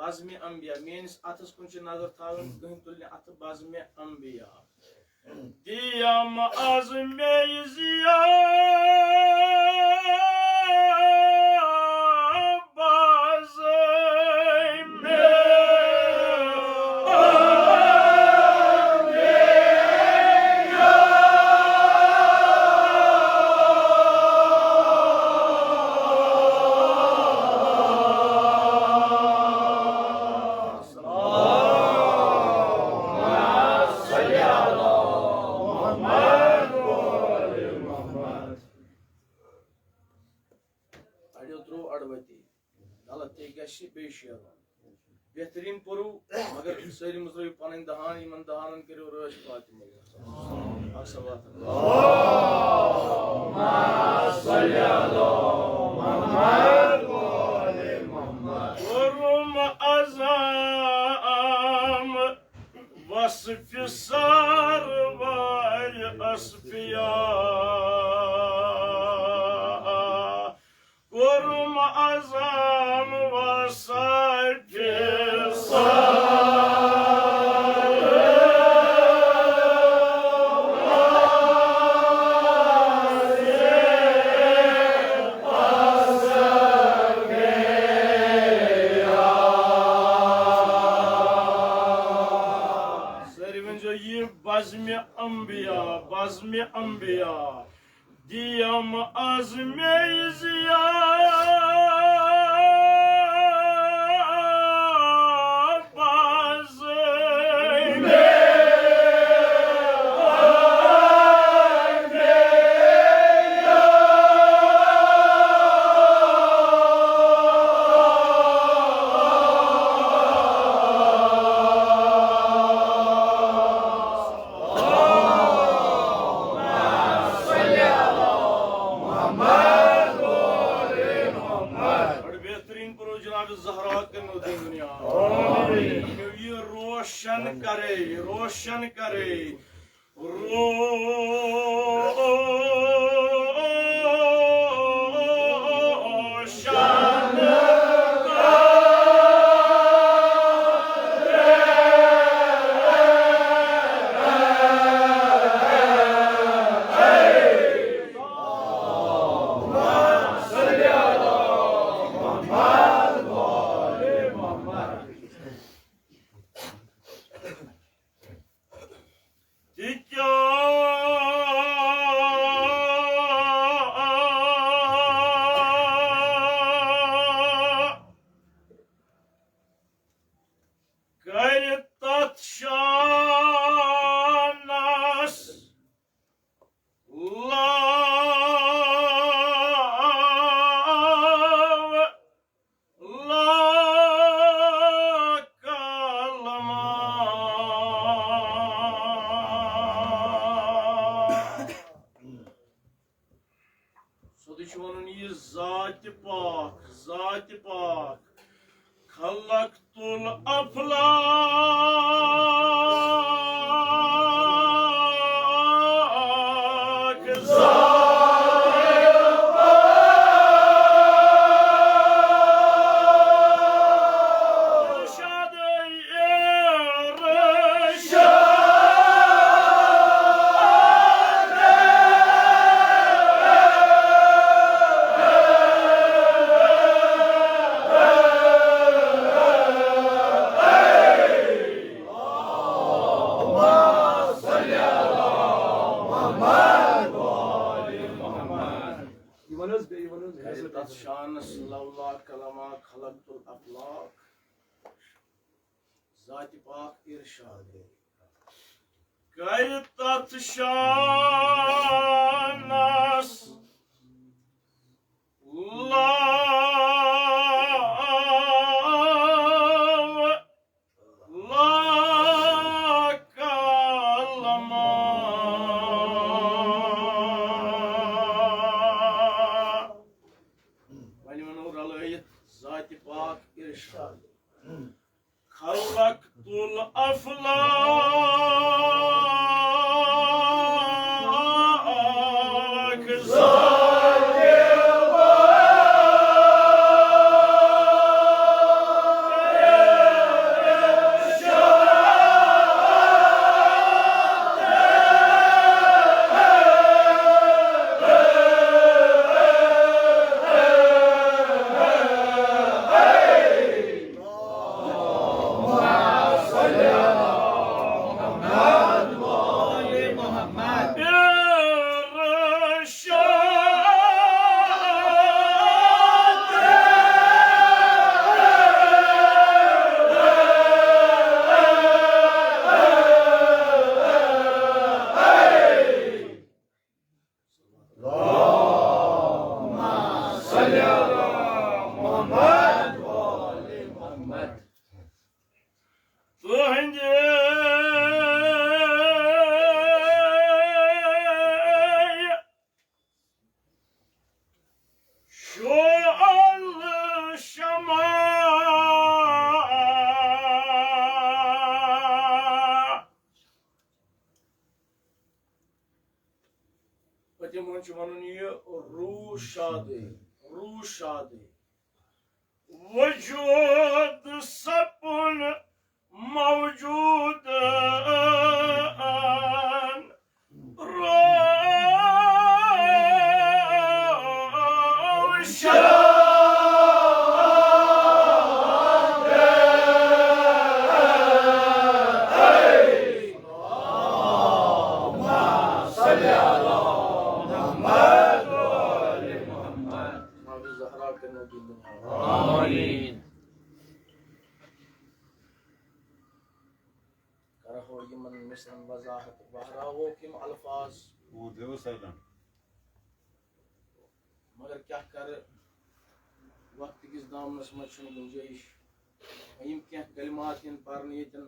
Bazmi Anbiya means atas kunci nazar tahun kehintulnya at Bazmi Anbiya Diyam azme ziya Oh अड़ो त्रो अड़वती गलत ते गशि बे शेर बेहतरीन परू मगर सारी मुजरब पन दहान इन दहान करो रश फातिमा वसफ सारवार अस्फिया कुर्म अज़म वसफ bazmi ambiya diyam azme ziya रोशन करे ज़ात पाक खलक़तुल अफ़लाक ज़ात पाक इरशाद कर तत् शानस ज़ात पाक इरशाद खलक़तुल अफ़लाक Salli ala इरशाद वजूद सपुन मौजूद मगर क्या कर वक्त किस दामनस मज गुंजाइश यम क्या कलिमात इन पारन यतन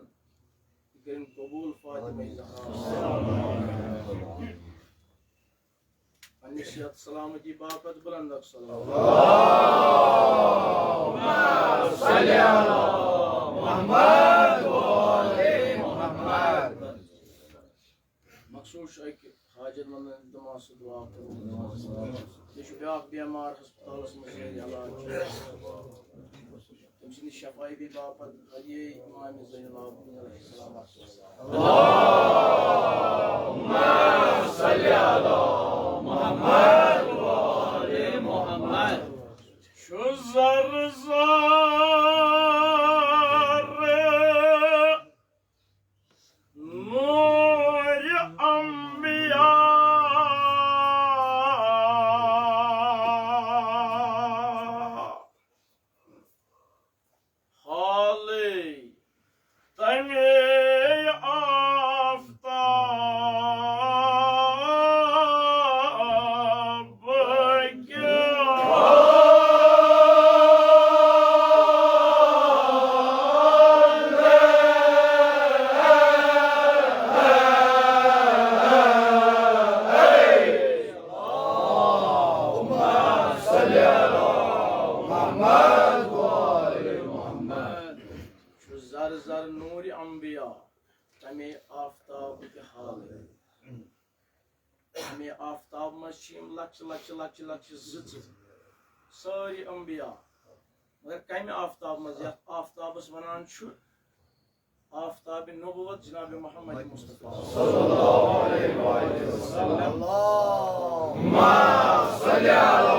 करिन कबूल फातिमा ज़हरा अन्निशत सलामती बापत बुलंद अल्लाहुम्मा सल्ली अला मुहम्मद व आले मुहम्मद मखसूस एक हाजत मंद दुआ से दुआ करो ब्याक बेमार हस्पताल तम शफाई भी बापत हदिये इमाम ज़ैनुल आबिदीन अलैहिस्सलाम अल्लाहुम्मा सल्ली अला मुहम्मद व आले मुहम्मद शो ज़र लक्ष सारी अंबिया मगर कम आफ्ताब मज आफ्ताबस वनान आफ्ताब नबुवत जनाब मोहम्मद मुस्तफा सल्लल्लाहु अलैहि वसल्लम अल्लाहुम्मा सल्ली अला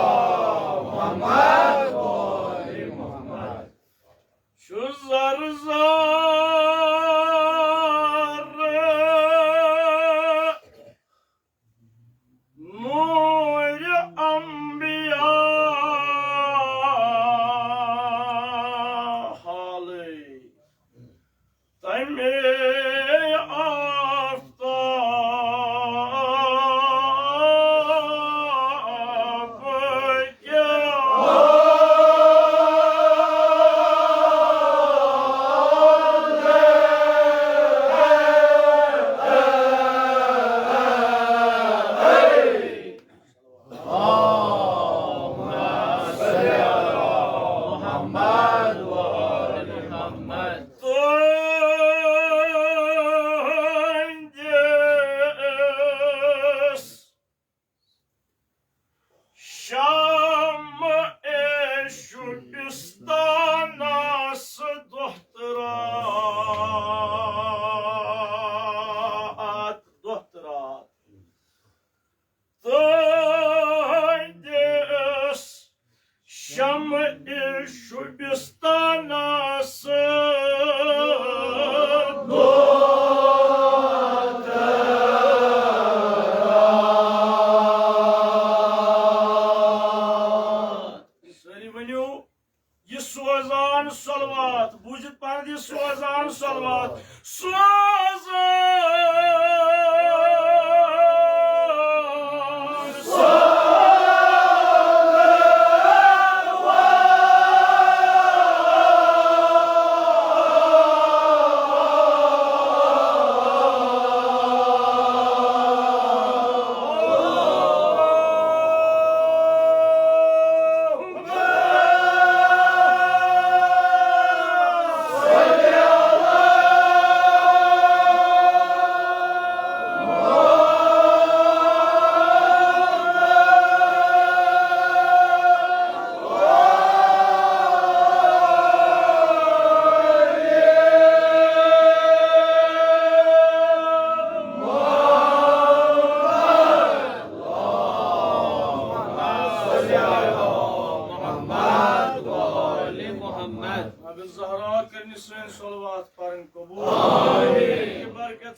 मुहम्मद व आले मुहम्मद शो ज़र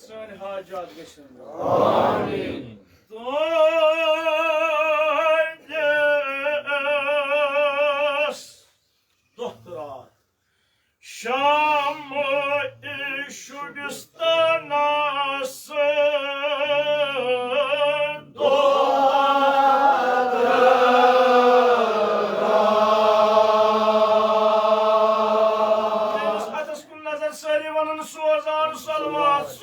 सन हाजात गशन दोहरात शाम शुबिस्तानास Sozan salvat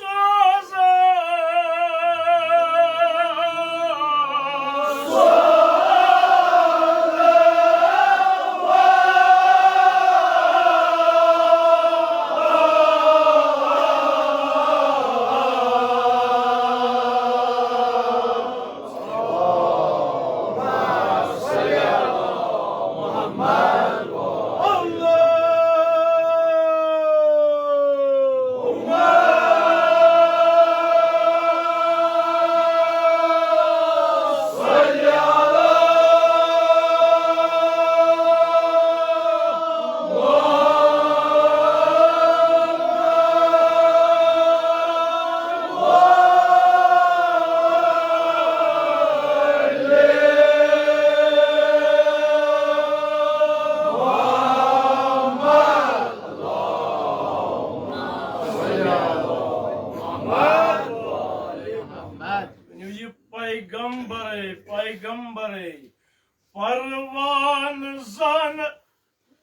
पैगंबरे परवान zan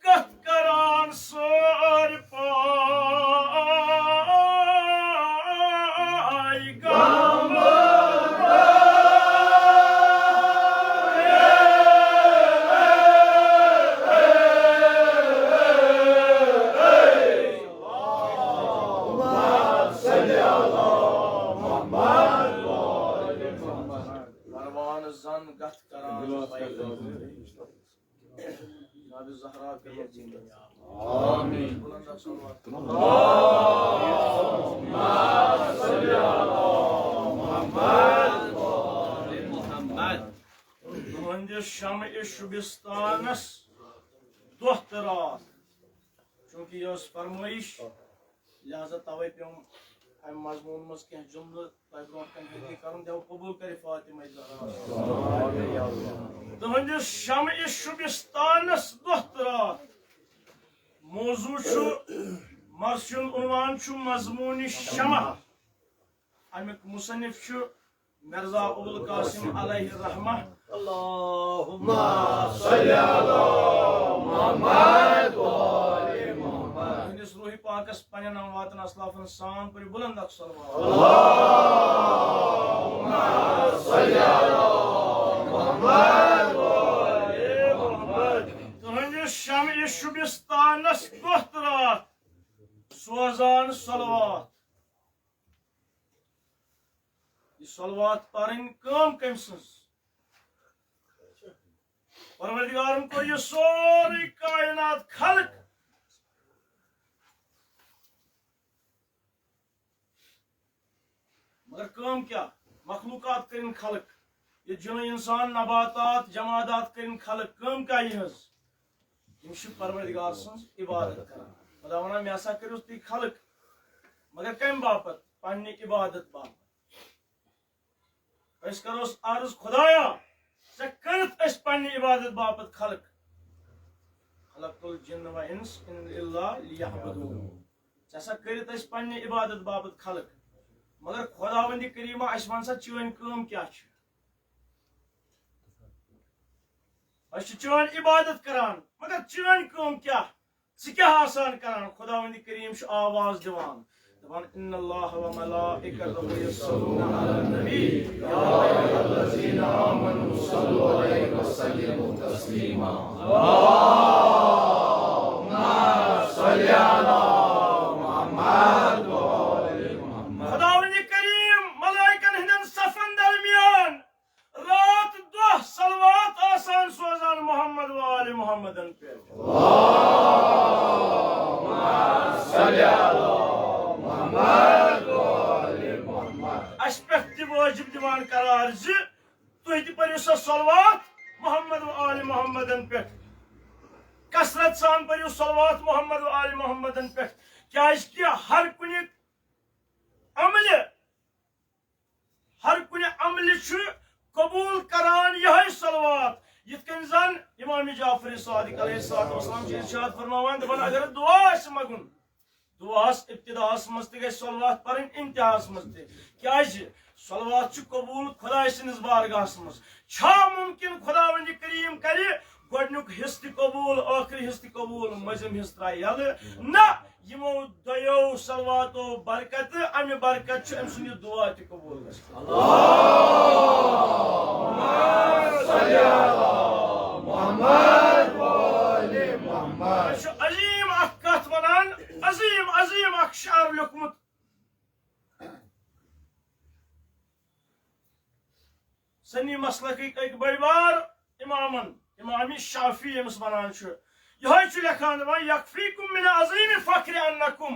katkaran sar zan gat karan Nabi Zahra ke Amin. Muhammad. Önce Şam-ı Şubistan'ız dohtarat. Çünkü yos farmayış lihaza tavay piyum हम मजमून मस के जुमले ताइब्रों के लिए करम देव कबूल करे फातिमा ज़हरा तो हंजे शम-इ शुबिस्तानस दोहरात मौजू छु मर्शुन उन्वान छु मजमून शमा अमिक मुसन्निफ छु मिर्जा अबुल कासिम अलैहि रहमा अल्लाहुम्मा सल्ली अला मुहम्मद व आले मुहम्मद इस रूही पाकस पन्ने नाम वातन असलाफन सान पर बुलंद सल्लल्लाहु अल्लाहुम्मा सल्ली अला मुहम्मद व आले मुहम्मद तो हंजे शम-इ शुबिस्तानस दोहरात सोजान सलवात ये सलवात पढ़न कम कमसंस परवरदिगारन को ये सारी कायनात खल्क मगर कम क्या मखलूकात करिन खल्क ये जिन इंसान नबातात जमादात करिन खल्क कम क्या यह परवरदिगार सन्स इबादत कर खुदा वन मे हसा करो तुम खल्क मगर कम बापत पन्ने इबादत बापत अस करोस अर्ज खुदाया से करत अस पन्ने इबादत बापत खल्क खलक़तुल जिन्न व इंस इल्ला लियअबुदून ऐसा करत अस पन्ने इबादत बापत खल्क मगर खुदावंद करीमा अस वन सा चोन काम क्या अस चोन इबादत करान मगर चोन काम क्या क्या आसान करान खुदावंद करीम आवाज दिवान दपान इन्नल्लाह व मलाइकतहु यस्सल्लूना अलन नबी या अय्युहल्लज़ीना आमनू सल्लु अलैहि व सल्लिमू तस्लीमा अल्लाहुम्मा सल्लि अला मुहम्मद व आले मुहम्मद खुदावंद करीम मलाइकन हिंदन सफन दरमियान रात दो सलवात आसान सोजान मोहम्मद व आले मुहम्मदन पे अल्लाहुम्मा सल्लि अला वाजिब दिवान करार तुम पो सो सलवात मोहम्मद व आले मोहम्मदन पे कसरत सान पो सलवात मोहम्मद व आले मोहम्मदन पे क्या हर कुन अमल हर कुन अमल कबूल करान यह सलवात यिथकन जन इमाम जाफर सादिक अलैहिस्सलाम इरशाद फरमावान दपन अगर दुआ मगुन दुआस इब्तिदास मज त सलवात पढ़न इंतहास मज क्या सलवात कबूल खुदा सनिस बारगाहस मज मुमकिन खुदावंद करीम कर गोडनुक हिस्स कबूल आखिरी हिस्स कबूल मजिम हिस्स त्राय यल न यमो दयो सलवातो बरकत अमि बरकत अम सुन दुआ त कबूल अजीम अख कथ वनान अजीम अजीम अख शार लिखमुत सनी मसलक एक बड़ बार इमामन इमाम शाफी यमस वनान यह लेखान यकफीकुम मिन अजीम फख्र अन्नकुम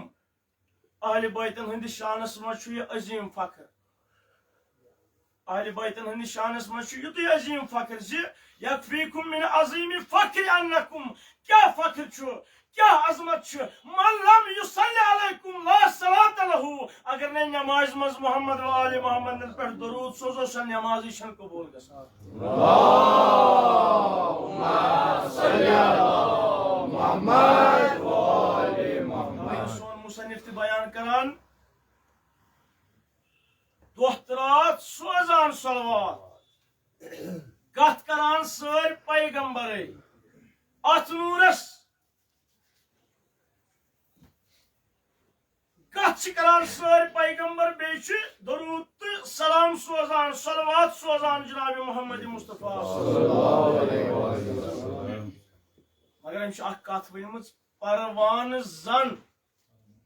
अहल बैतन हंदिस शानस मज अजीम फख्र अहल बैतन हंदिस शानस मज युत अजीम फख्र ज यकफीकुम मिन अजीम फख्र अन्नकुम क्या फख्र क्या अजमत मन लम युसल्ली अलैकुम ला सलात लहू अगर ने नमाज मज मोहम्मद व आले मोहम्मद पे दरूद सोजो स नमाज शन कबूल गसा अल्लाहुम्मा सल्ली अला मोहम्मद व आले मोहम्मद सोन मुसन्निफ ते बयान करान दोहरात सोजान सलवात कथ करान सर पैगंबरे अत नूरस कथ करान सर पैगंबर बे दरूद तो सलाम सोजान सलवात सोजान जनाब मोहम्मद मुस्तफा मगर अम कथ वन परवान जन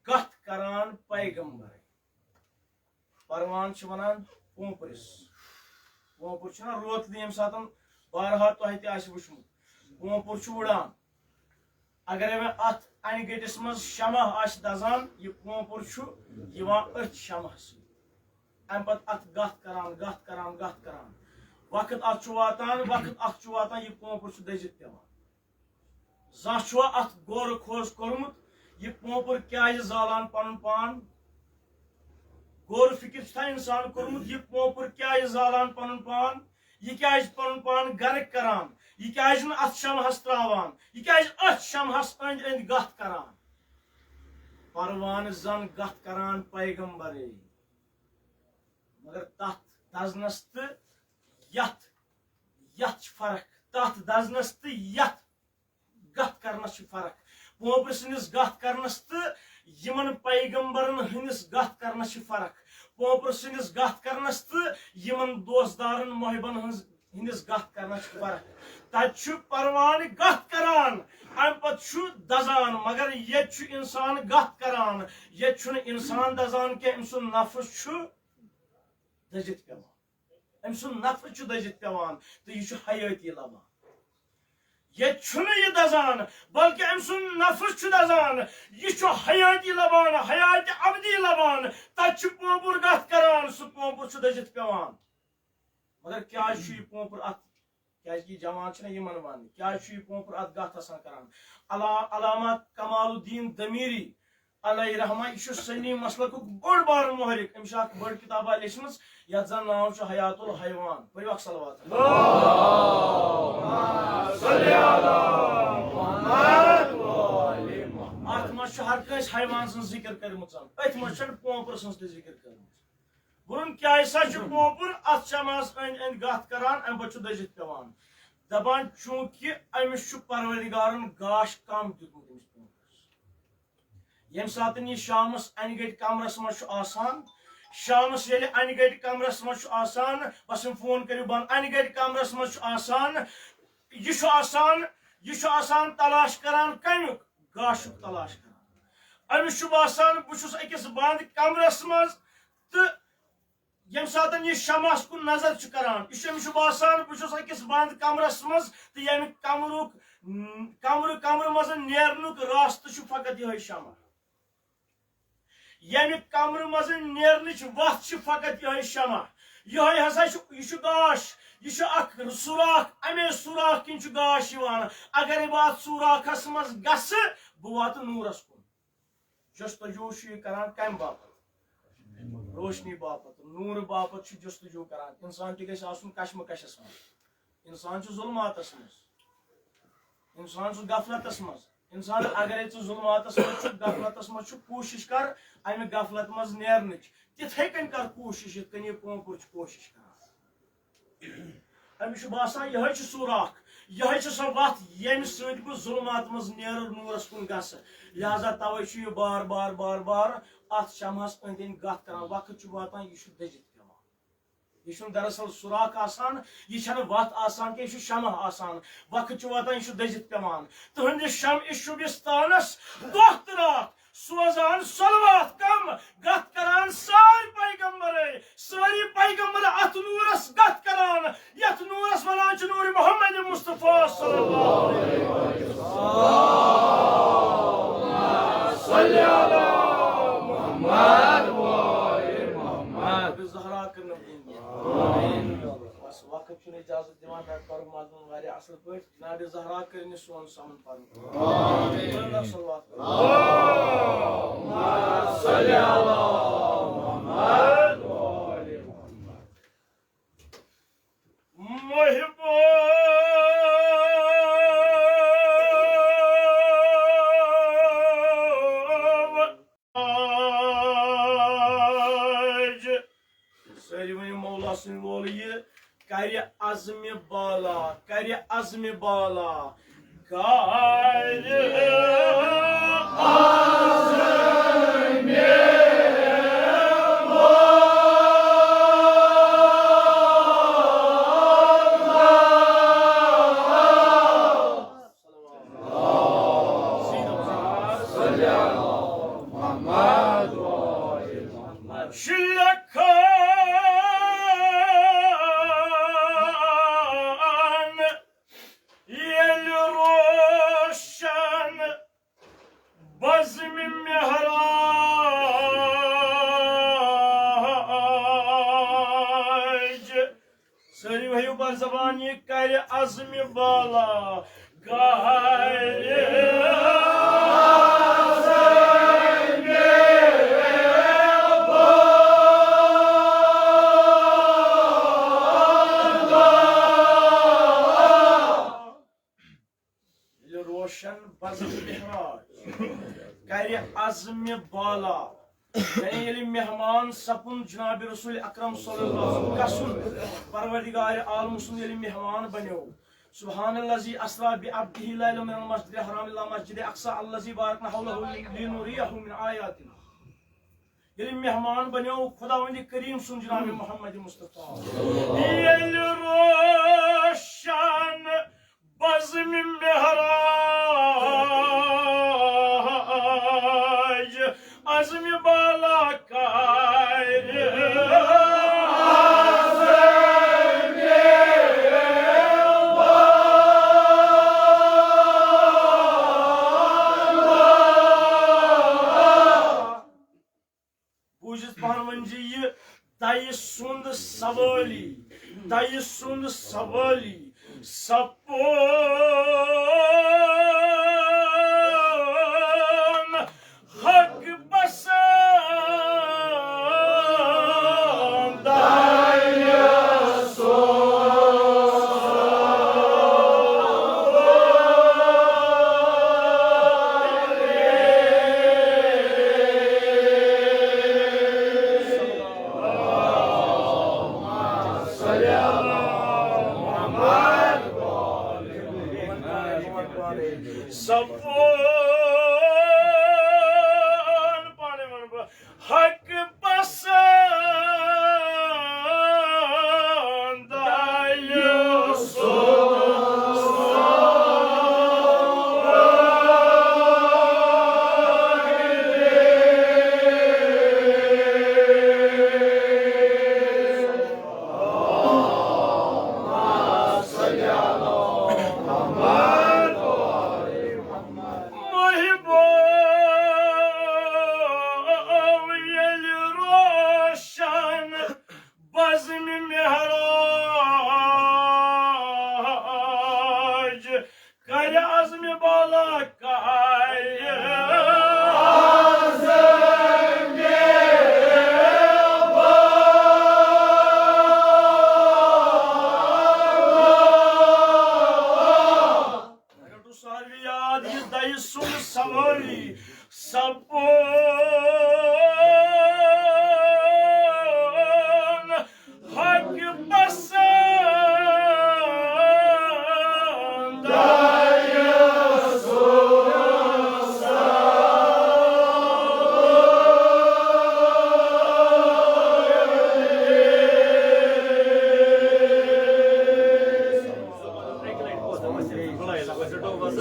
कथ करान पैगंबर परवान वनान पोपरिस पोपुर रोतल ये सात बारहा तह तुमुत पोपुर उड़ान अगर मैं अत अन गटिस मज शमा दजान यह पोपुर अथ शमा अम पे अत गत करान वक्त अत वातान यह पोपुर दजित पे जा अत गोर खोज कोर्मुत यह पोपुर क्या जालान पन पान गौर फिक्र इंसान कोर्मुत यह पोपुर क्या जालान पन पान यह क्या पन पान गर्क करान यह क्या अत शमहस त्रावान यह क्या अत शमहस अंद अंद गत करान परवान जन गत करान पैगंबरे मगर तथ दजनस तो यथ यथ फर्क तथ दजनस तो यथ गत करनस फर्क पोपुर सनिस गत करनस तो यमन पैगंबरन हंदिस गत करनस फर्क पोपुर सनिस गत करनस तो यमन दोस्तदारन मोहबन हंदिस गत करनस फर्क तत परवान गत करान अम पे दजान मगर ये इंसान गत करान ये इंसान दजान के अम सुन नफ्स दजित पेवान अम सुन नफ्स दजित पेवान तो यह हयाती लबान ये दजान बल्कि अम सुन नफ्स दजान यह हयाती लबान हयात अबदी लबान तत पोपुर गत करान सह पोपुर दजित पेवान मगर क्या पोपुर अत क्या जवान यमन वन क्या पोपुर अत गत करान अलामा कमालुद्दीन दमीरी अलैहि रहमा यह सनी मसलक बड़ बार मुहरिक अम्स बड़ किताबा लिखम यथ जन नाव हयातुल हैवान पढ़ सलवात अत मज हर कस हैवान सं जिक्र कर्मुत अथ मज पोपुर सं जिक्र कर्मुत बुन क्या पोपुर अत शमास अंद अंद गत करान अम पे दजित पेवान दपान चूंकि अमिस परवरदिगारन गाश कम दितमुत यम सात यह शामस अन गट कमरस मज शामस ये अन गट कमरस मज बस फोन करू बंद अन गट कमरस मज यह तलाश करान कमुक गाशुक तलाश करान अमिस बासान बहुत अकिस बंद कमरस मज तो यम सात यह शमास कुन नजर करान यह बासान बहुत अकिस बंद कमरस मज तो यम कमर मज नेरनुक रास्त फकत यह शमा यम कमर मज नेरनच वत फकत यह शमा यह हसा यह गाश यह सुराख अमे सुराख किन गाश अगर बह सुराखस मज गस बह वात नूरस कुन जस्तजू करान कम बाप रोशनी बापत नूर बापत जस्तजू करान इंसान ति गژھِ आसुन कशमकशस मज इंसान जुल्मातस मज इंसान गफलतस मज इंसान अगर जुल्मातस मज गफलतस मज कोशिश कर अमि गफलत मज नेरनच तिथे कन कर कोशिश इत कन पोंपुर कोशिश कर अमिस बासान यह सुराख यह सो वत यम सत बह जुल्मात मज नेर नूरस कुन गस लिहाजा तवे यह बार बार बार बार अत शमहस अंद अंद गत कर वक्त वातान यह दजित पेवान यह दरअसल सुराख आसान यह वत आसान कि शमह आसान वक्त वातान यह दजित पेवान तुहंदिस शम शुबिस्तानस दह तो रात सोजान सलवात कम गत करान सारी पैगंबर अत नूरस गत करान यथ नूरस वनान नूर मोहम्मद मुस्तफा सल्लल्लाहु अलैहि वसल्लम वक्त इजाजत दिवान कर मजमून असल पे जनाब ज़हरा कर सोन समन कर अज़्म बाला कर अज़्म बाला कर जबान ये कर अज़्म बाला रोशन बज़्म महराज कर अज़्म बाला मेहमान सपुन जनाब रसूल अकरम सल्लल्लाहु अलैहि वसल्लम परवरदिगार आलम सुन मेहमान बनो सुब्हानल्लज़ी अस्रा बिअब्दिही लैलन मिनल मस्जिदिल हराम इला मस्जिदिल अक़सा अल्लज़ी बारकना हौलहु लिनुरियहु मिन आयातिना ये मेहमान बनो खुदावंद करीम सुन जनाब मोहम्मद मुस्तफा ये रोशन बज़्म महराज अज़्म बाला बूझित पान जी तय सुंद सवाली तय सुंद सवाली सपो याद ये दई सुन सवारी सपन हक पसंद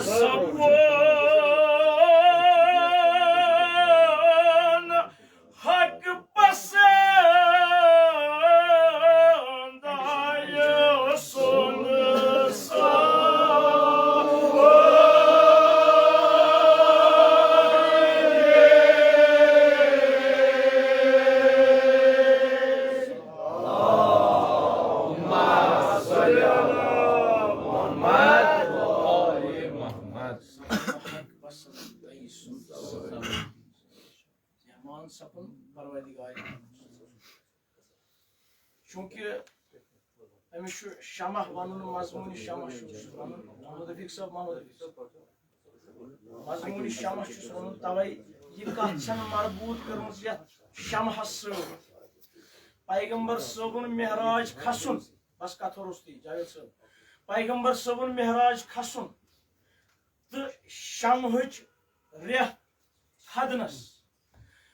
सपन हक पसंद आयो सुन मेहमान सपन परवरदिगार चूंकि अमिश शमह वन मजमून शमह मोहम्मद रफीक साहब मजमून शमह वन तवे यह कत मरबूत कर शमह पैगंबर सबन मेहराज खसन बस कथ रुस्ती जावेद साहब पैगंबर सबन मेहराज खसन तो शमहच रेह थदनस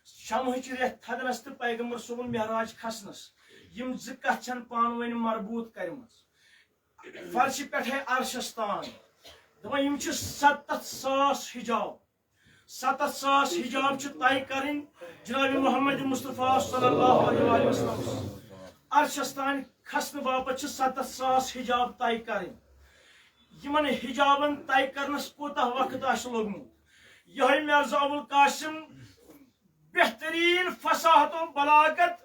शमहच रेह थदनस तो पैगंबर सबन मेहराज खसनस यम ज कथ पानवन मरबूत करमज फर्श पे अर्शस तान दपान यम 70,000 हिजाब 70,000 हिजाब तय करें जनाब मोहम्मद मुस्तफ़ा सल्लल्लाहु अलैहि वसल्लम अर्शस तान खसन बापत 70,000 हिजाब तय करें यमन हिजाबन तय करनस कोता वक्त लोगमुत यह मिर्जा अबुल कासिम बेहतरीन फसाहत और बलागत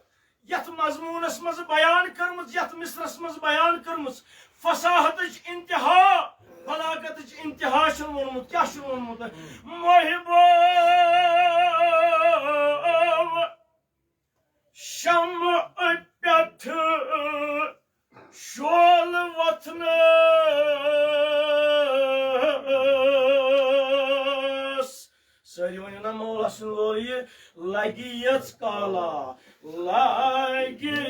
यथ मजमूनस मज बयान करमज यथ मिसरस मज बयान करमज फसाहत इंतहा बलागत इंतहा वोनमुत क्या वोनमुत मोहिबो शम पेथ शोल वथन सारी वन ना मौला सुन ये लगी यच काला लगी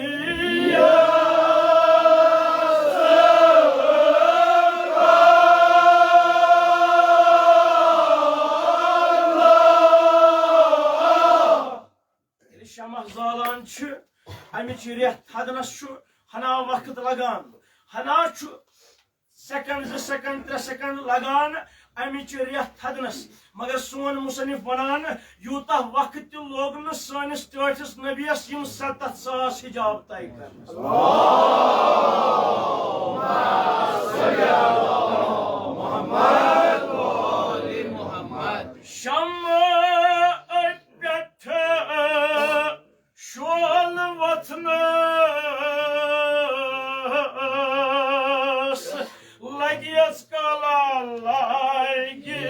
शमह जालान अमिच रेह थदनस हना वक्त लगान हना सेकंड 2 सेकंड 3 सेकंड लगान अमिच रेह थदनस मगर सोन मुसनिफ वनान यूता वक्त लोग न सानिस टठिस नबियस यम 70,000 हिजाब तय कर शम शोल वथनस लगियस काला लगी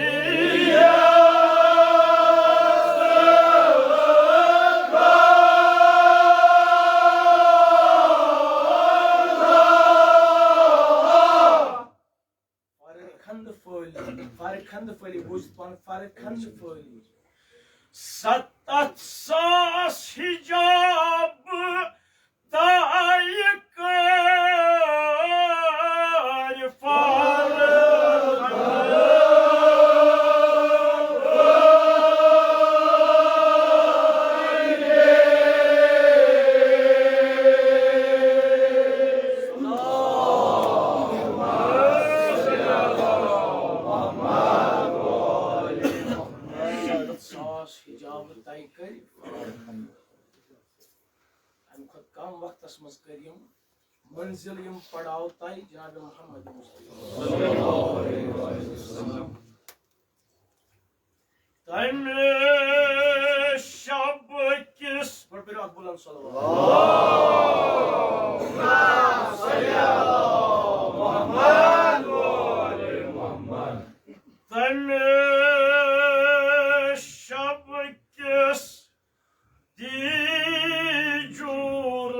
खंद फली बुझ पान फारे खंद फली 70,000 हिजाब तय कर फारे हिजाब तय कर कम वक्त मज कर मंजिल पड़ाव तय जनाब मोहम्मद तमे शब किस बुलंद तमे शब किस दीजूर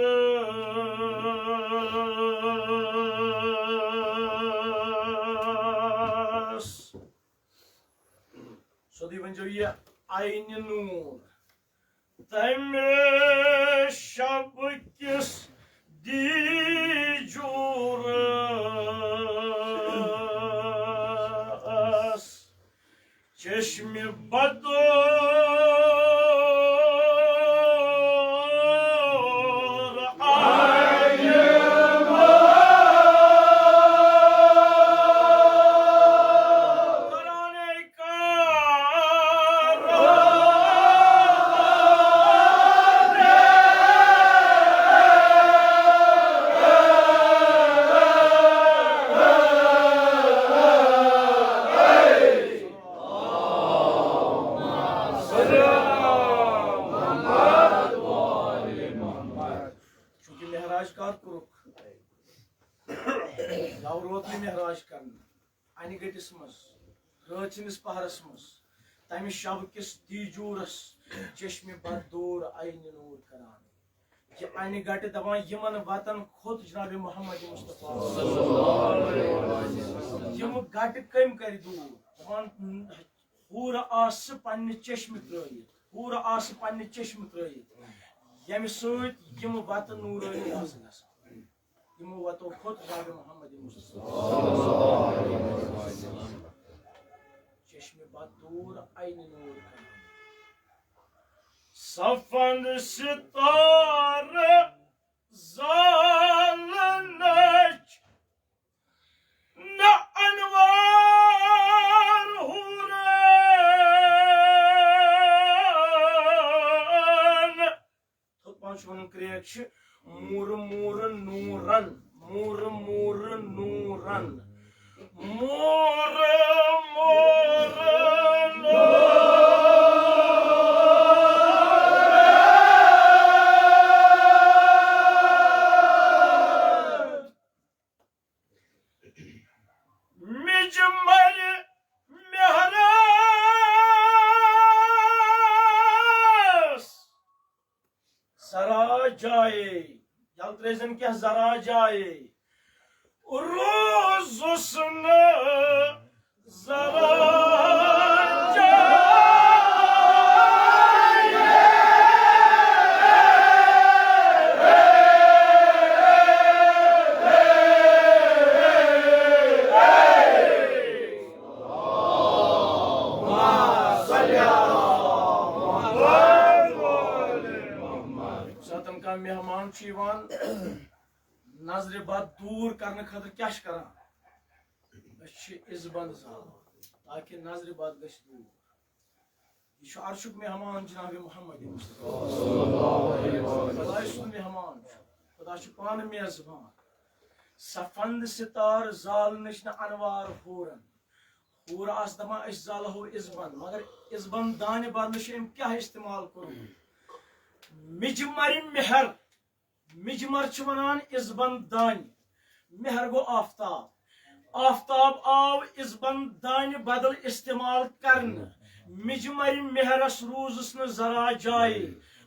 Sodi bence ye aynı nur. Temme şabkis dicuras çeşmi badur ayıma karane kara Çünkü mihraj kar kuruk. Yavrotlu mihraj karna. Aynı getisimiz. Röçiniz paharasımız. Tami şabkis dijuras. Çeşmi badur aynı nur karan. Ki aynı gati davan yıman vatan khud Janabi Muhammed Mustafa. Yım gati kayım kari dur. Davan hura ası panni çeşmi kırayı. Hura ası panni çeşmi kırayı. Yemi söğüt yımı vatan nurayı yazılas. Yımı vatan khud Janabi Muhammed Mustafa. Çeşmi badur aynı nur karan. Safand sitar zalnek na anvar huran Tutman şunun kriyakşı mur mur nuran mur mur nuran mur mur nur Micmal mehras zara jaye yaltrezin ke zara jaye Rozusuna zara Zaten ka mehman छ यिवान नजर बद दूर करने खतर क्या करान इजबंद जाल ताकि नजर बद गश दूर यह अर्शुक मेहमान जनाब मोहम्मद खुदा सुन मेहमान खुदा पान मेजबान सफंद सितार जाल नशन अनवार हूरन हूर आस दमा जालहो इजबंद मगर इजबंद दान बदल क्या इस्तेमाल कर मिजमर मेहर मिजमर वनान इजबंद दान मेहर गो आफ्ताब आफ्ताब आव इजबंद दान बदल इस्तेमाल करन मिजमर मेहरस रूजस न जरा जाय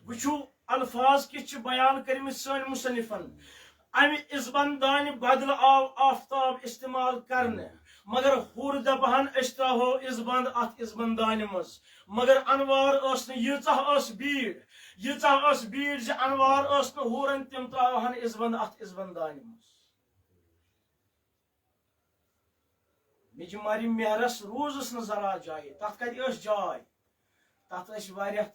वुचु अल्फाज किछ बयान करम सन मुसन्निफन अमि इजबंद दान बदल आव आफ्ताब इस्तेमाल करन मगर हुर दबहन अश्ताहो इजबंद अत इजबंद दान मज मगर अनवार यीच बीड़ जे अनवार हूरन तम त्राहन इजबंद अत इजबंद दान मज मिजमारी मेहरस रूजस न जरा जाय तथ कत जाय तथ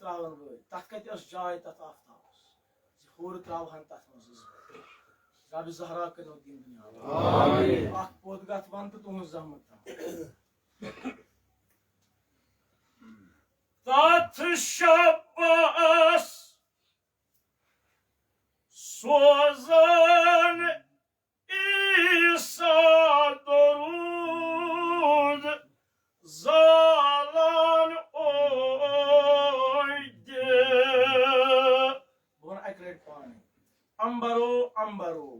त्रावन वो तथ कत जाय तथ आफ्ताबस हूर त्राहन तथ मज रब ज़हरा कनो दीन दुनिया आमीन अख पोत गत वन तो तुहु जहमत Tat Shabbos Sozan İsa Dorud Zalan oyde Bugün akret pani Ambaro ambaro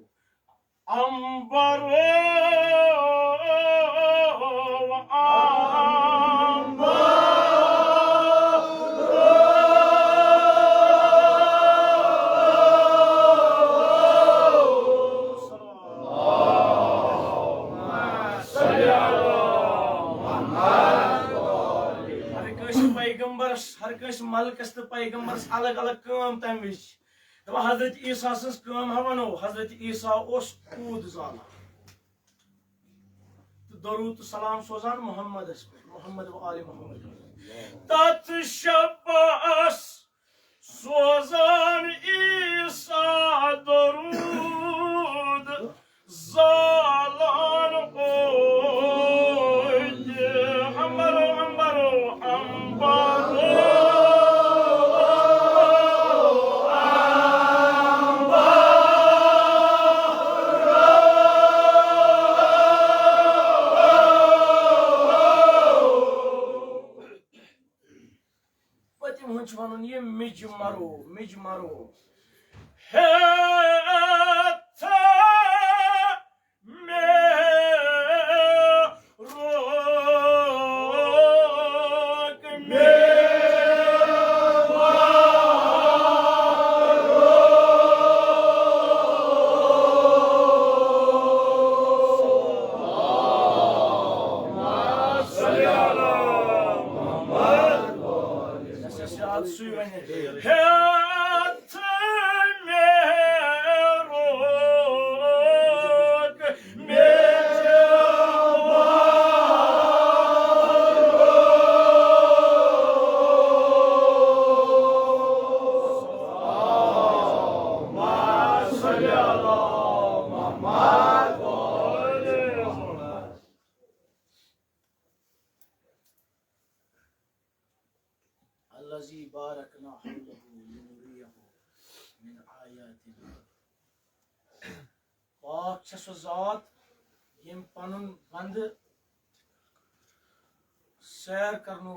Ambaro Ambaro पैगंबरस हर कस मलकस तो पैगंबरस अलग अलग काम तम विज दपा हजरत ईसा सज काम वनो हजरत ईसा ओस ऊद जाना तो दरूद सलाम सोजान मोहम्मद मोहम्मद व आले मोहम्मद तत शब्बास सोजान ईसा दरूद जालान ओद अंबरो अंबरो अंबरो वन ये मिज मरो الذي باركنا حوله لنريه من آياتنا पाक सो ज़ात यम पनुन बंद सैर करनो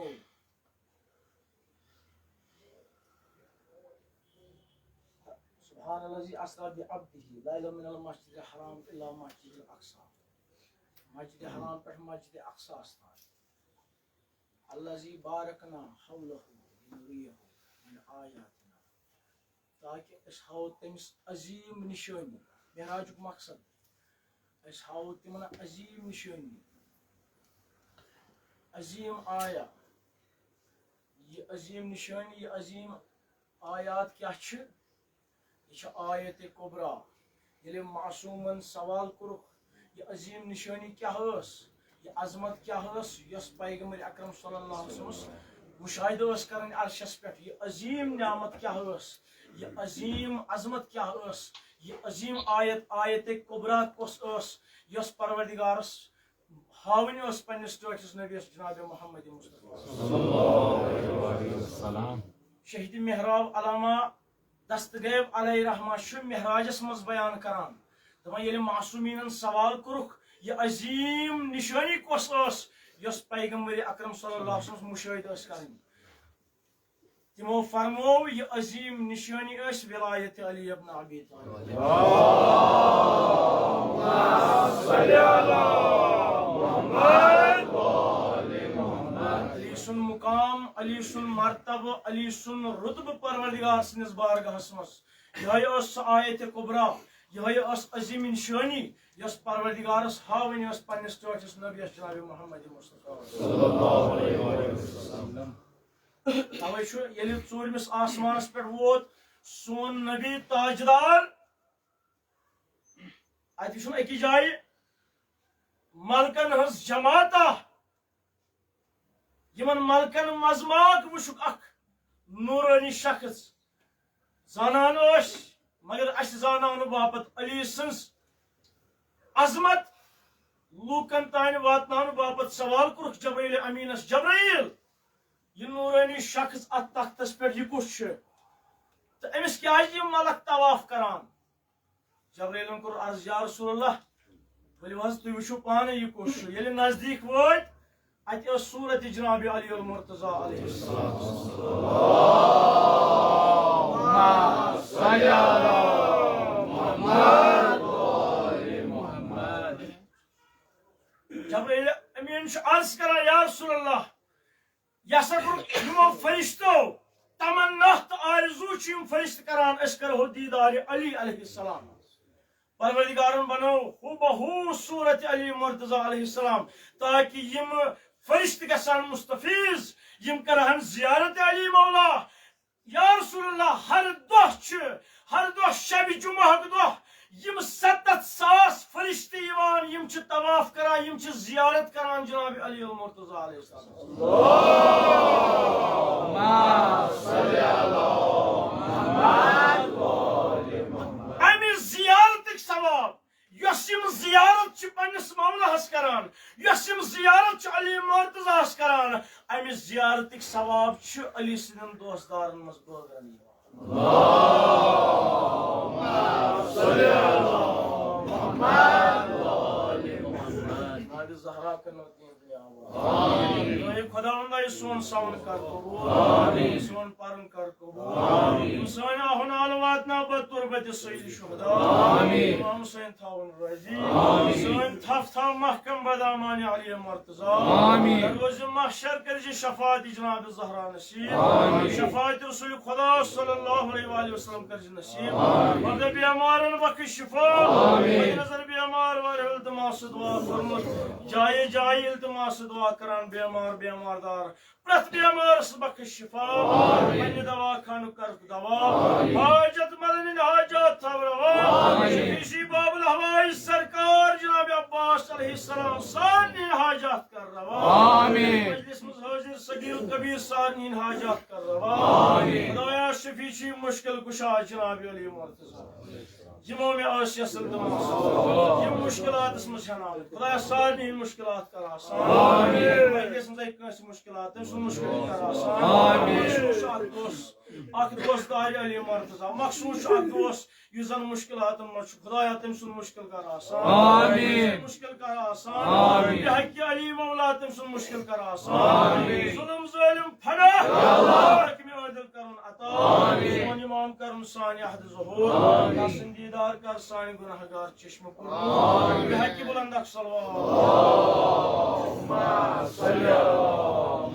सुब्हानल्लाज़ी अस्रा बिअब्दिही लैला मिनल मस्जिदिल हराम इला मस्जिदिल अक्सा मस्जिद हराम पे मस्जिद अक्सा स्थान अल्लाज़ी बारकना हौलहु लिनुरियहु मिन आयातिना ताकि अस हाउ तमिस अजीम निशानी मेराजुक मकसद अस हाउ तिमन अजीम निशानी अजीम आया ये अजीम निशानी ये अजीम आयात क्या छ ये आयत कुबरा ये मासूमन सवाल कुरुख ये अजीम निशानी क्या हस ये अजमत क्या हस यस पैगंबर अकरम सल्लल्लाहु अलैहि वसल्लम मुशाहिदा हस करन अर्शस पे ये अजीम नियामत क्या हस ये अजीम अजमत क्या हस ये अजीम आयत कुबरा कस यस परवरदिगारस हावन पन्नस टोटस नबीस जनाब मोहम्मद मुस्तफा सल्लल्लाहु अलैहि वसल्लम शहीद मेहराब अलामा दस्तगैब अलैहि रहमा शु मेहराजस मज बयान करान दपन ये मासूमीन सवाल कुरुख ये अजीम निशानी कस यस पैगंबर अकरम सल्लल्लाहु अलैहि वसल्लम मुशाहिद करन तिमो फरमो ये अजीम निशानी विलायत अली इब्न अबी तालिब अली सुन मुकाम अली सुन मर्तब अली सुन रुतब परवरदिगार सनिस बारगाहस मस यह आयत कुबरा यह अजीम निशानी यस परवरदिगारस हावन पन्नस टोटस नबीस जनाब मोहम्मद मुस्तफा सल्लल्लाहु अलैहि वसल्लम तवे चूरमिस आसमानस पे वोत सोन नबी ताजदार अत अकि जाय मलकन हज जमाता यमन मलकन मजमाक वुशुक अख नूरानी शख्स जानान मगर अस जानान बापत अली सन्स अजमत लूकन तान वातनान बापत सवाल कुरुख जब्राइल अमीनस जब्राइल ये नूरानी शख्स अत तख्तस पे यह कुछ तो अमिस क्या मलक तवाफ करान जब्राइलन कोर अर्ज या रसूलल्लाह वलियो हज तुम वुचो पाने यह कुछ ये नजदीक वोत अत सूरत जनाब अली अल मुर्तजा जब्राइल अमीन अर्ज करा या रसूलल्लाह यमो फरिश्तो तमन्ना तो आरज़ू फरिश्त करान करो दीदार अली अलैहिस्सलाम परवरदिगारन बनो हुबहू सूरत अली मुर्तजा अलैहिस्सलाम ताकि यम फरिश्त गसान मुस्तफीज यम करहन जियारत अली मौला या रसूलल्लाह हर दो शब जुमा दो यम 70,000 फरिश्ते यवान यम छ तवाफ करान यम छ जियारत करान जनाब अली अल मुर्तजा अलैहि सल्लम अमि जियारत सवाब यस यम जियारत छ पन्निस मौलाहस करान यस यम जियारत छ अली मुर्तजास करान अमि जियारत सवाब छ अली सिंदन दोस्तदारन मस बोगरन खुदा सोन सावन कर कबूल सोन परन कर कबूल सोन हुनाल वातना बतुरबत सईद शुहदा इमाम हुसैन थावन राजी सोन थफ था महकम बदामान अली मुर्तजा रोज महशर कर शफात जनाब ज़हरा नसीब शफात रसूल खुदा सल्लल्लाहु अलैहि वसल्लम कर नसीब मर्द बीमारन वक्त शिफा नजर बीमार वर इल्तिमास दुआ फरमत जाए जाए इल्तिमास दुआ करान बीमार दार प्रत बीमार बख शिफा पन्ने दवा खानु कर दवा हाजत मदन हाजत थवरवा शफी बाबुल हवाई सरकार जनाब अब्बास अलैहिस्सलाम सानी हाजत कर रवा आमीन मजलिस में हाजिर सगीर कबीर सानी हाजत कर रवा आमीन खुदाया शफी छी मुश्किल कुशा जनाब अली मुर्तजा यमो में आसिया सल्तमास ये मुश्किलात में शनाल खुदा सारी मुश्किलात कर आसान आमीन मजलिस में कस मुश्किलात सु मुश्किल कर आसान आमीन अख दोस्त अली मुर्तजा मखसूस अख दोस्त युजन मुश्किलात में खुदा तम सु मुश्किल कर आसान आमीन मुश्किल कर आसान आमीन हक अली मौला तम सु मुश्किल कर आसान आमीन जुल्म जालिम फना अल्लाह के अदल करन अता आमीन इमाम करन सानी अहद ज़ुहूर पसंदीदार कर सानी गुनाहगार चश्म पर आमीन हक बुलंद सल्लल्लाहु अलैहि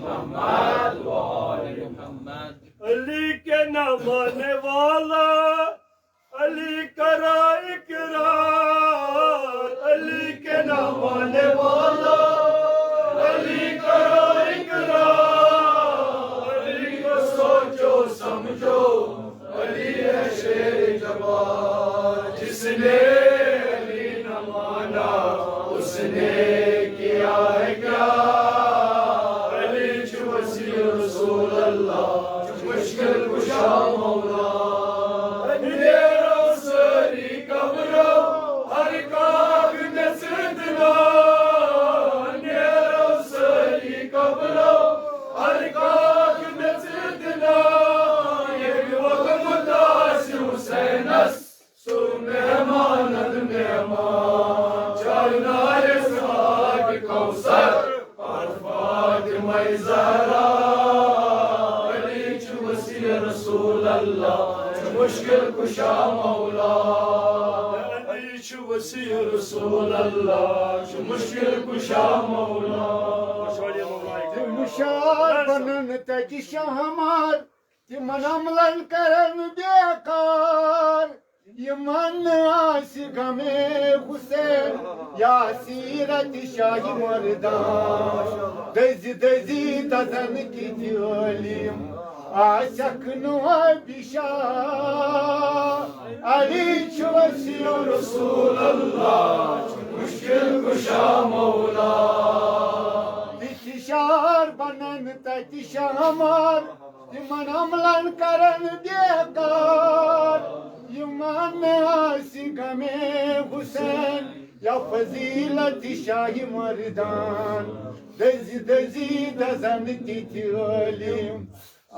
मुहम्मद व आले मुहम्मद अली के न मानने वाला अली करा इकरार अली के न मानने वाला अली करा इकरार अली को सोचो समझो अली है शेर जवान जिसने अली न माना उसने किया है क्या अली वसी रसूल अल्लाह मुश्किल कुशा मौला मुश्किल कुशा मौला वसी रसूल अल्लाह मुश्किल कुशा मौला मुशार बनन तज शहमार तिमन अमलन करन बेकार यमन आस गमे हुसैन या सीरत शाही मर्दान दजी दजी दजन की दियोलिम आशक नुआ बिशा अली वसी रसूल अल्लाह मुश्किल कुशा मौला इतिशार बनन ततिशामार यमन अमलन करन बेकार यमन आसिक में हुसैन या फजीलत शाही मर्दान दजी दजी दजन तिथिलिम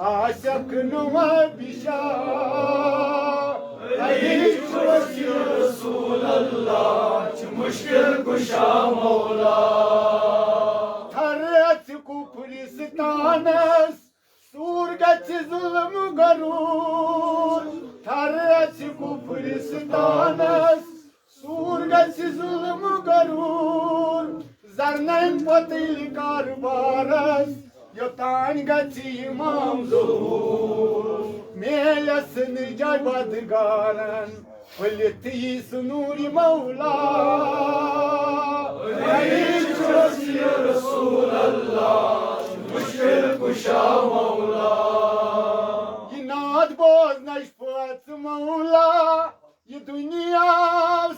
आशक नुआ बिशा अली वसी रसूल अल्लाह मुश्किल कुशा मौला थरत कुफरिस्तानस सूर गच जुल्म गरूर थरत कुफरिस्तानस सूर गच जुल्म गरूर जरनन पतिल कारबारस योतान गची इमाम ज़हूर मेलसन जय बदगारन फलिती सुनूरी मौला अली वसी रसूल अल्लाह मुश्किल ये नाद बोज नशपत मौला ये दुनिया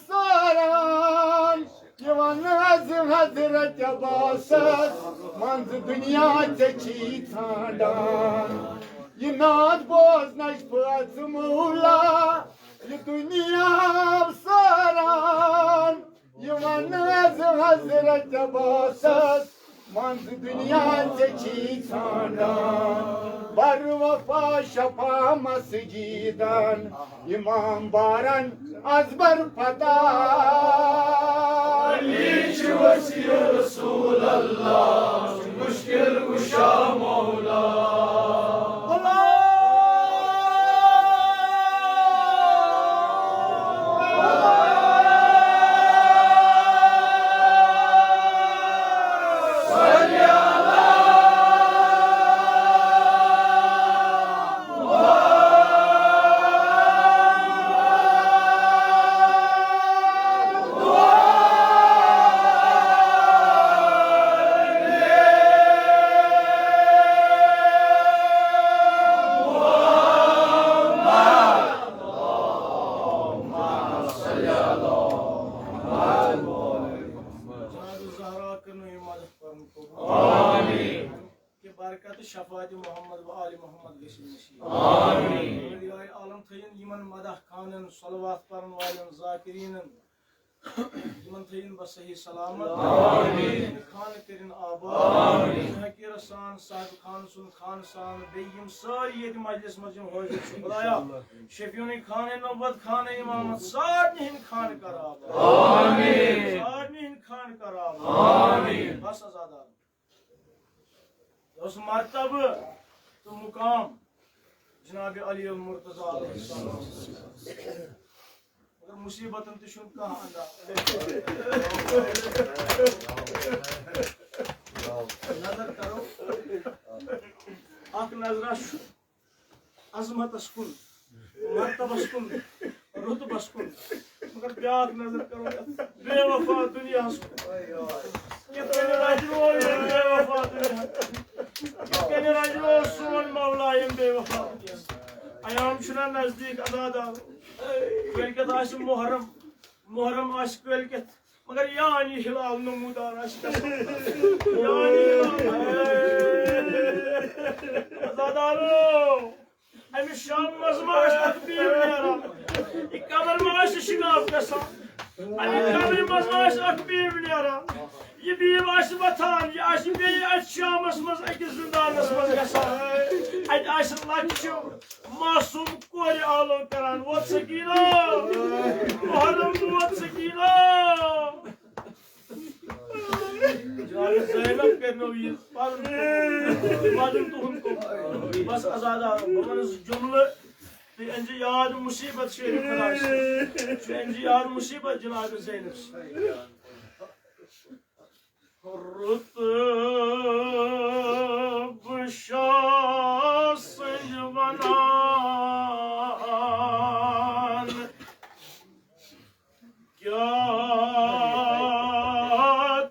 सारान ये वनज हजरत अब्बास मंज दुनिया चची थांडान ये नाद बोज नशपत मौला ये दुनिया सारान ये वनज हजरत अब्बास मंज दुनिया चची थांडान बर वफा शफा मस्जिदन इमाम बारन अजबर फता रसूल अल्लाह मुश्किल कुशा मौला शफात मोहम्मद व आले मोहम्मद आमीन आलम थयन यमन मदह खानन सलवात परन वालन जाकिरीनन यमन थयन बसही सलामत आमीन खान करिन आबाद आमीन हकीर सान साहिब खान सुन खान सान बेयम सारी ये मजलिस मजम हो खुदाया शफीउन खान नौबत खान इमामत सारी खान कर आबाद आमीन सारी खान कर आबाद आमीन बस आजाद उस मरतब तो मुकाम जनाब अली मुर्तजा मगर मुसीबत तुम कहाँ नजर करो अख नजर अजमतस कुन मरतबस कुन रुतबस कुन मगर ब्याक नजर करो बेवफा दुनिया बेवफा दुनिया Kene racı olsun Mevlayım beyvefा ayağım şuna नजदीक अदादा velket aşım Muharrem aşk velket मगर yani hilal numudar aşk yani azadaro emiş şanmaz maaş takbir yaram İkkamar maaş şinaf kasa Ali kabir maaş takbir yaram ये भी आश वथान ये आश बे शामस मज अकिस जिंदानस मज गसान अत आश लक्ष्य मासूम कोर आलो करान वोत सकीना मुहर्रम वोत सकीना जान ज़ैनब करनो ये पादम तो उनको बस आजादा मन जुमले ते अंजी याद मुसीबत शेर खुदा से अंजी याद मुसीबत जनाब ज़ैनब रुतब शासन बनान क्या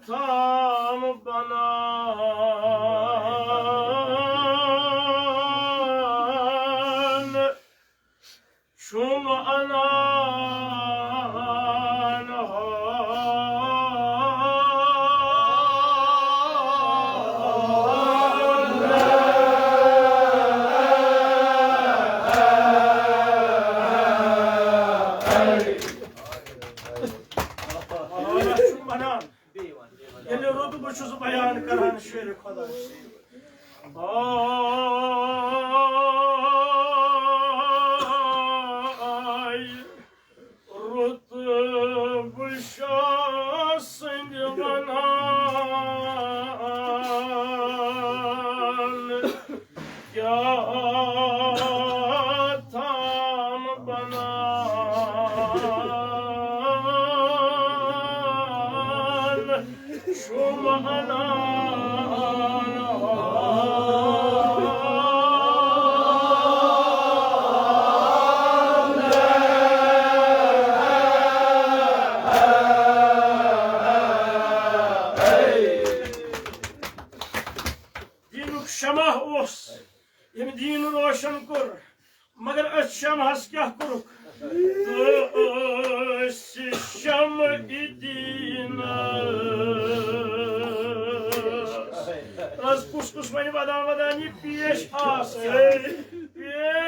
थाम बनान शुम अना बयान करान शेर खुदा रुतब शासन बनान क्या थाम बनान शुम शमा शाह ओस यम दीन रोशन कर मगर शम हस क्या करुक शम दीन कुछ कुछ वन वदान वदान ये पेश आस पेश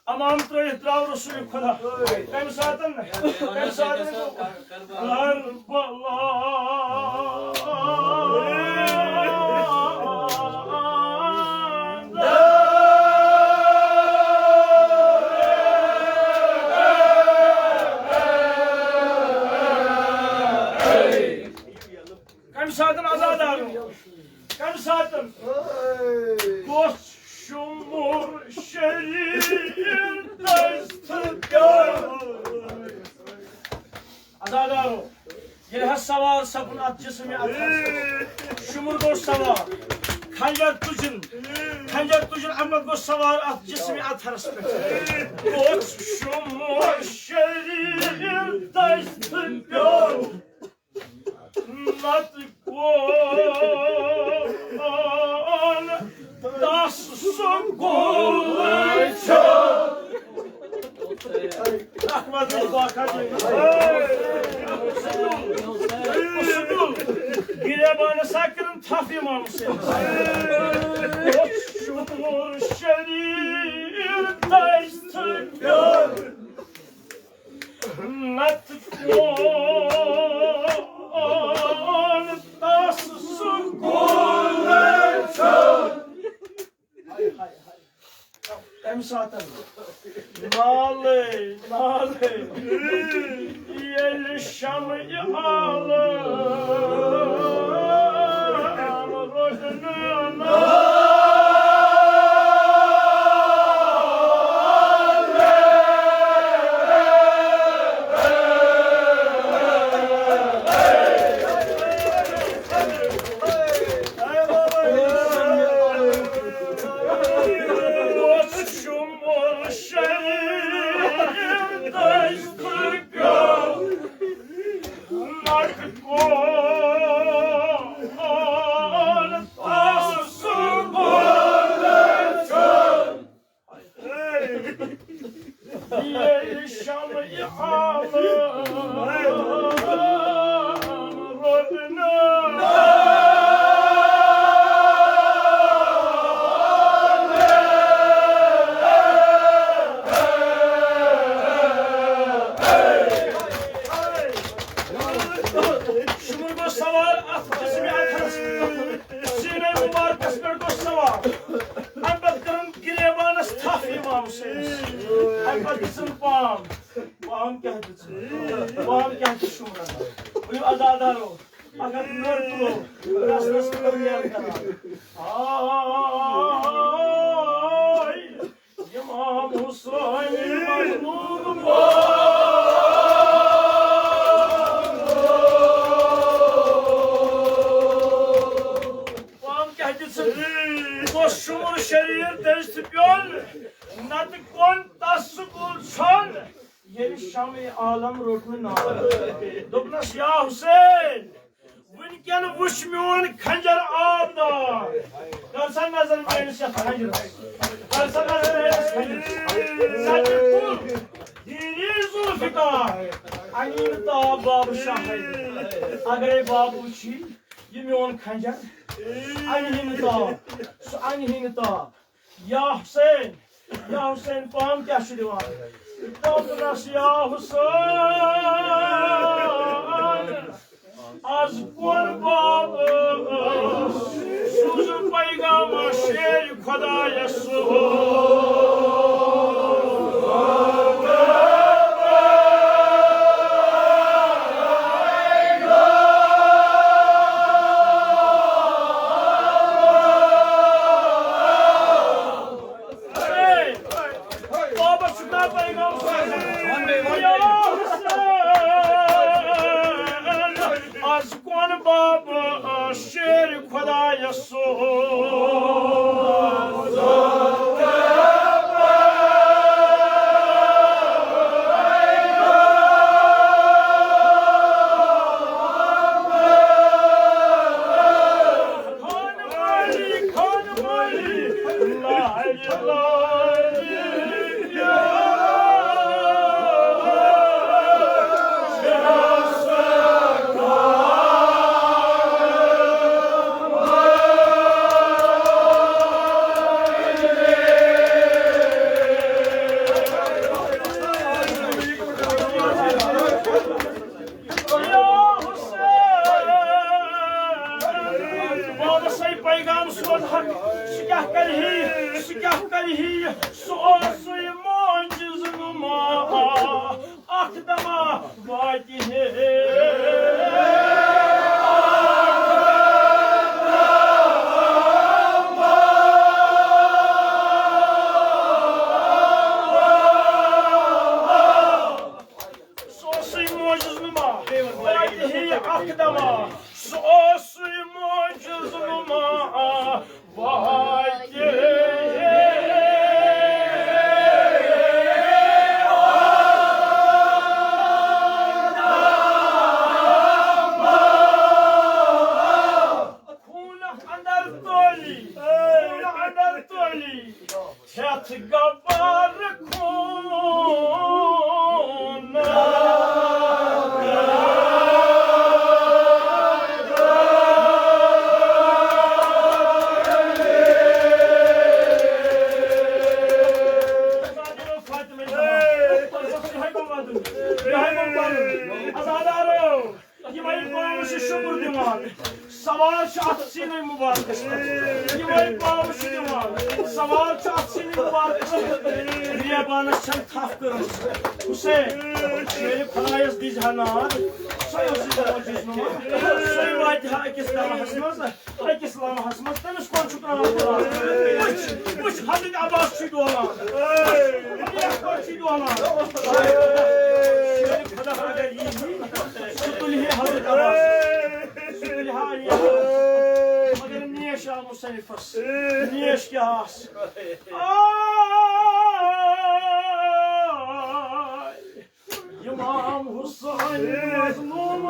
अमान त्रोय द्राव रसूल खुदा कम सातन कम सातन आजादार कम सातन गोश Şumur şehir Adadaro Yine has savar sapın atçısı mı atar Şumur goş savar Kancar tujun ama goş savar atçısı mı atar Goş şumur şehir taştın gör Not gol Das son golço. Ahmet'in bakacı. Usul. Gire bana sakın tafim almışsın. Şumur şerir taştın gör. Natık gol. Das son golço. Hem zaten Mali Yel Şam'ı alım Rojnuna palm क्या है शुमरा वो आजादारो अगर नर तो रास्ता कर दिया करा आय इमाम हुसैन मजनून पाम क्या है वो शुमर शरीर दस्त प्योल नत कौन तस्कुल छन ये शामी आलम रोटन ना दोपनस या हुसैन वनकन वुश मोन खंजर आबदार करसा नजर में से खंजर करसा नजर में खंजर सच कुल दीनी जुल्फिकार अनीन ताब बाब शाहिद अगर बाबू छी ये मोन खंजर अनहीन ताब या हुसैन पाम क्या दिवान दोपनस या हुसैन आज कोन बाब सूज पैगाम शेर खुदा यसो इमाम हुसैन मजनून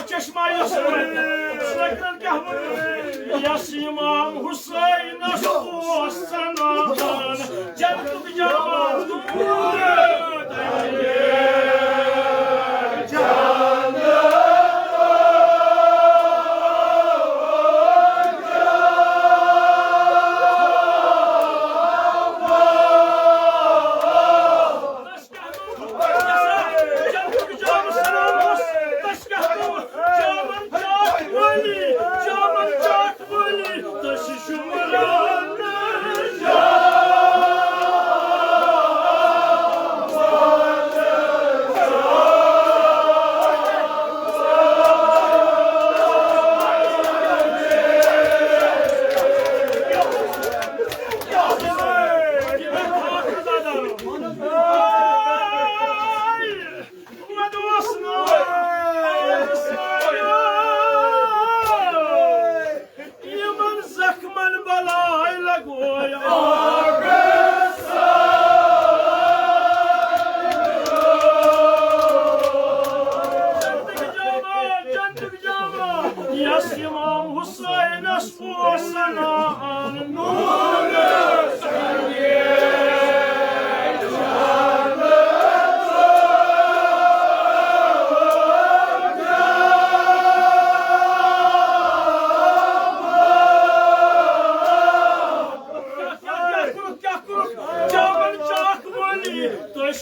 चश्मा यस इमाम हुसैन जन्नत जमा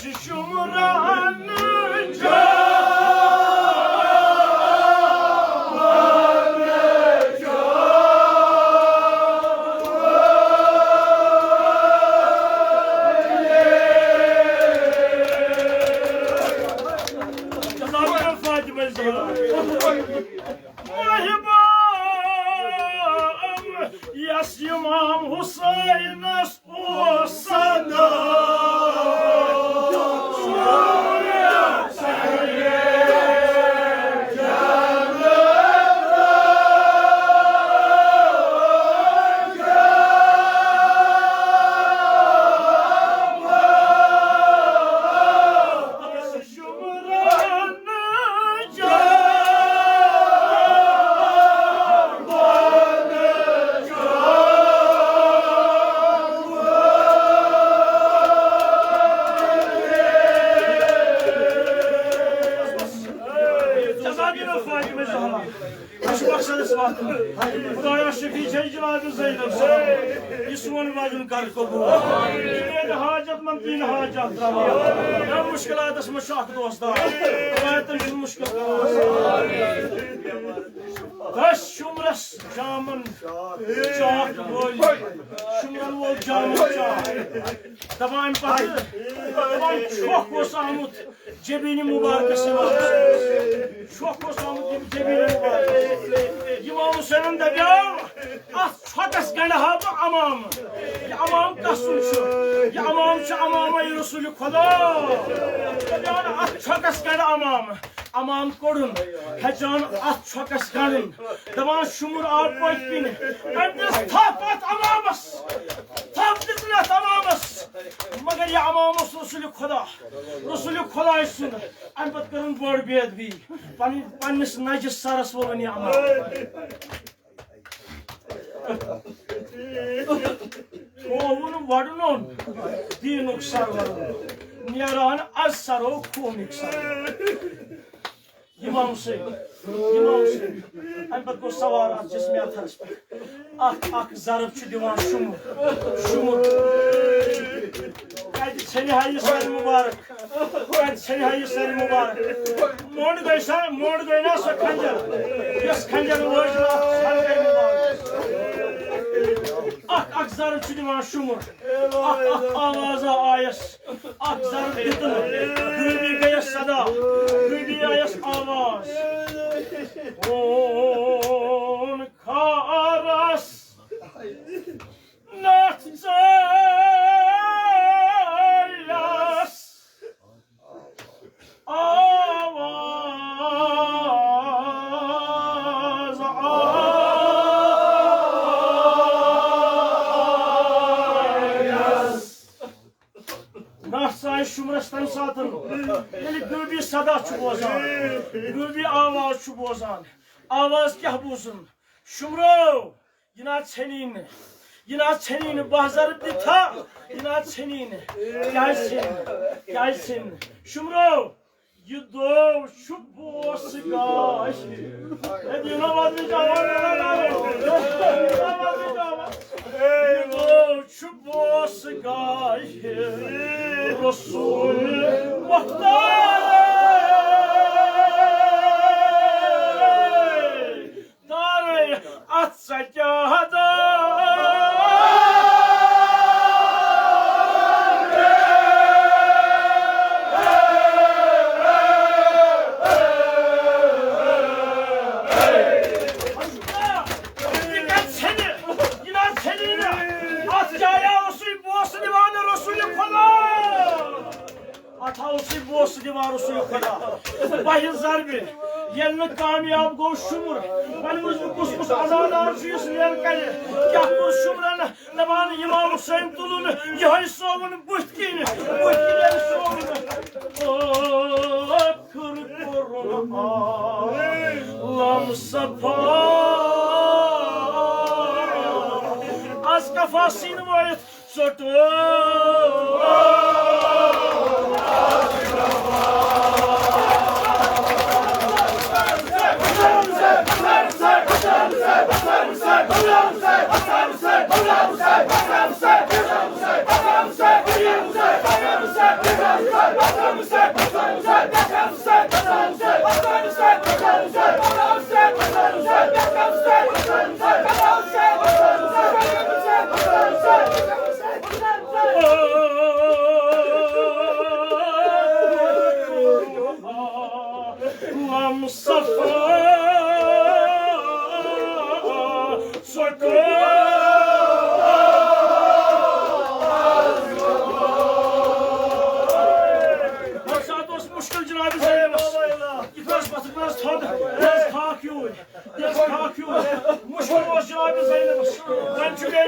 şumran Yas İmam Hüseyin o sana Buraya şefi çaycılardı Zeynep İsmail vacın karkobu İlmiyede hacatman din hacat rava Ya müşkilat ismi şahit dostlar Hayatın şu müşkilat Taş şumras camın Çağat bol Şumran bol camın çağat Taban patı Taban çok kosamut Cebini mübarekesi var Çok kosamut cebini mübarekesi İmam Hüseyin'in de ya az çatas gane hava amam ya amam kasunçu ya amamçı amama Resulü koda yani az çatas gane amam korun hecan az çatas ganin daman şumur arpoyt bini emdes tapat amamas tapdizlet amamas magar ya amamas Resulü koda isun embat karın bor bedvi panis najis saras volani amam Oğlum varın on, dinuk sarvarın, niyaran az sarı, komik sarı. İmam Hüseyin, elbette bu savara cismi atarız. Ak zarıpçı divan şumur. Haydi seni hayırlı mübarek. Mordu goyna kancar. Yes kancarı vajla sargay mübarek. Ak zarıpçı divan şumur. Ak avaza ayas. Ak zarıp yıtın. Gülbi gayas sada. Gülbi ayas avaz. On karas. Nahtayas. Şumrastan satın. Yani gülbi sada çubozan. Gülbi avaz çubozan. Avaz kah buzun. Şumro. Yine senin bazarı dita. Yine senin. Gelsin. Şumro. Yudo çubosu gaş. Ne diyor namazı cavan. Yudo çubosu gaş. Resul Muhtar Dar at secada Bahir zarbi, yerine kamyab go şumur. Bani kus azadar şuyusun yer kayı. Yapur şumrana, naman İmam Hüseyin tulunu, yahay sovunu, buhtini yer sovunu. Kır korona, lam sapa. Az kafasını boyut, sortu.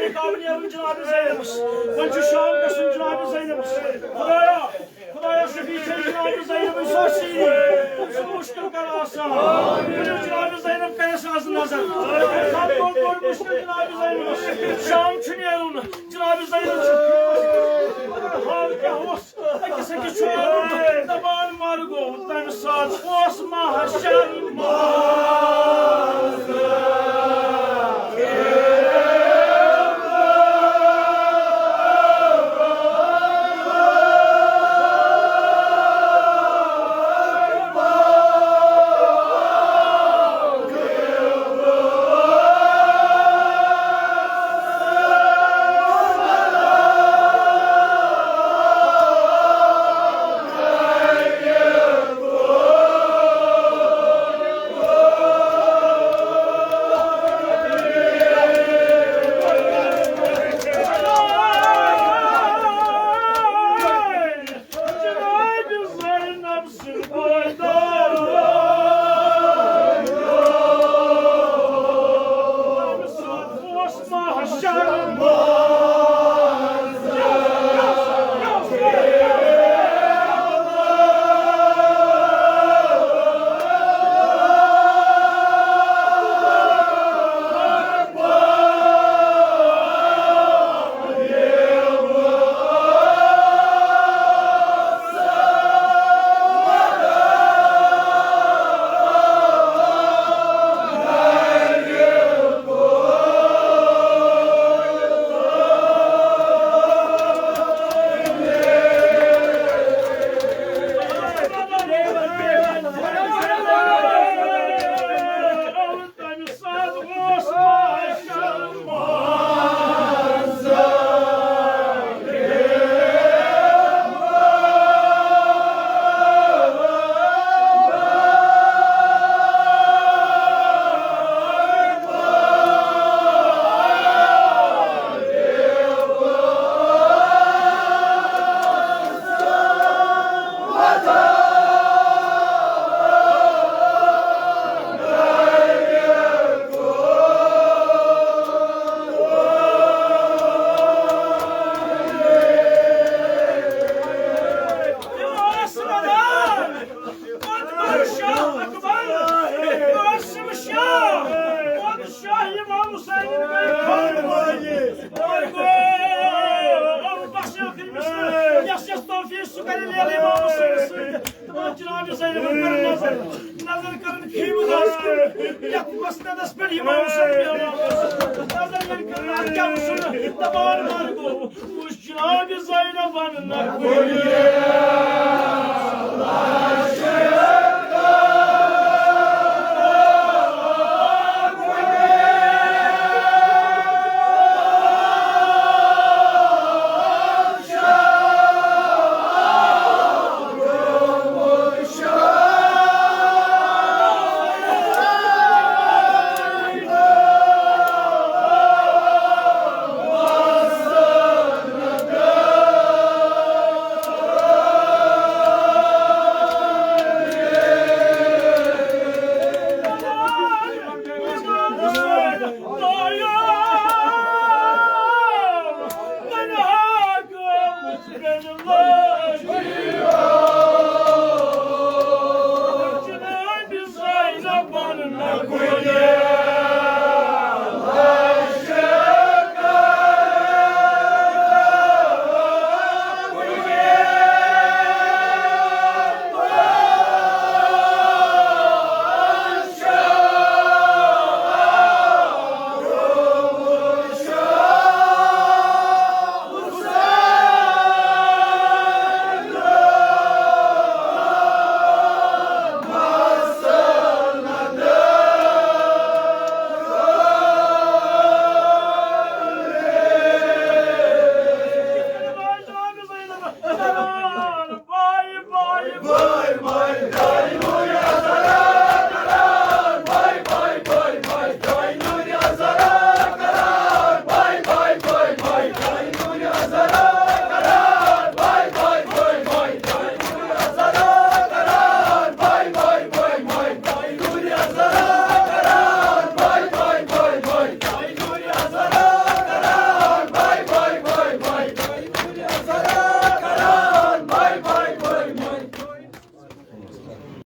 Malik Avliya'nın Cenab-ı Zeynep'imiz. Koçu Şah'ın Kasım Cenab-ı Zeynep'imiz. Kudaya Şefi'nin Cenab-ı Zeynep'in sosiyi. Sunu uçtur karasa. Gülü Cenab-ı Zeynep kayası ağzın nazar. Kan doymuştur Cenab-ı Zeynep'imiz. Şah'ın çünüyerunu Cenab-ı Zeynep'imiz. Halka hos. Seki çoğalım. Taban margo. Tanrı sağ. Osma haşan mazı. Cenab-ı Zeynep'in